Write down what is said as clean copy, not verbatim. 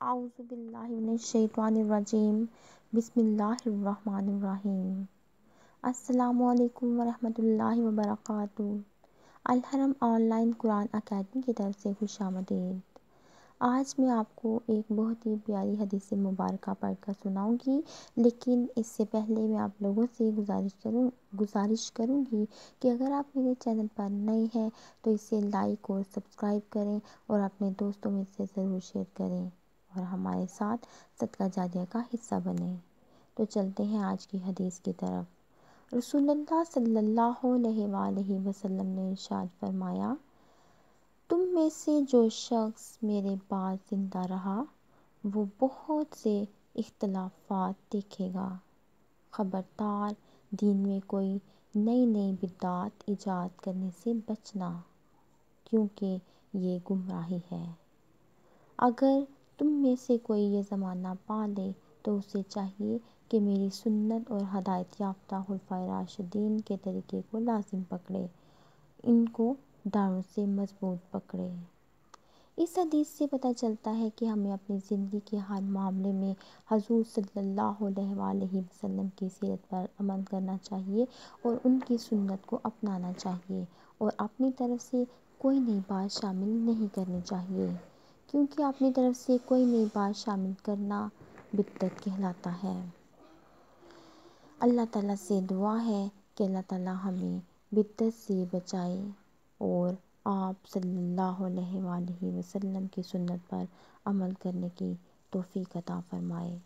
اعوذ باللہ من الشیطان الرجیم، بسم اللہ الرحمن الرحیم۔ السلام علیکم ورحمۃ اللہ وبرکاتہ۔ الحرم آن لائن قرآن اکیڈمی کی طرف سے خوش آمدید۔ آج میں آپ کو ایک بہت ہی پیاری حدیث مبارکہ پڑھ کر سناؤں گی، لیکن اس سے پہلے میں آپ لوگوں سے گزارش کروں گی کہ اگر آپ میرے چینل پر نئے ہیں تو اسے لائک اور سبسکرائب کریں اور اپنے دوستوں میں سے ضرور شیئر کریں اور ہمارے ساتھ صدقہ جاریہ کا حصہ بنیں۔ تو چلتے ہیں آج کی حدیث کی طرف۔ رسول اللہ صلی اللہ علیہ وآلہ وسلم نے ارشاد فرمایا، تم میں سے جو شخص میرے بعد زندہ رہا وہ بہت سے اختلافات دیکھے گا۔ خبردار، دین میں کوئی نئی بدعات ایجاد کرنے سے بچنا، کیونکہ یہ گمراہی ہے۔ اگر تم میں سے کوئی یہ زمانہ پا لے تو اسے چاہیے کہ میری سنت اور ہدایت یافتہ خلفائے راشدین کے طریقے کو لازم پکڑے، ان کو ڈاڑوں سے مضبوط پکڑے۔ اس حدیث سے پتہ چلتا ہے کہ ہمیں اپنی زندگی کے ہر معاملے میں حضور صلی اللہ علیہ وآلہ وسلم کی سیرت پر عمل کرنا چاہیے اور ان کی سنت کو اپنانا چاہیے، اور اپنی طرف سے کوئی نئی بات شامل نہیں کرنی چاہیے، کیونکہ اپنی طرف سے کوئی نئی بات شامل کرنا بدعت کہلاتا ہے۔ اللہ تعالیٰ سے دعا ہے کہ اللہ تعالیٰ ہمیں بدعت سے بچائے اور آپ صلی اللہ علیہ وآلہ وسلم کی سنت پر عمل کرنے کی توفیق عطا فرمائے۔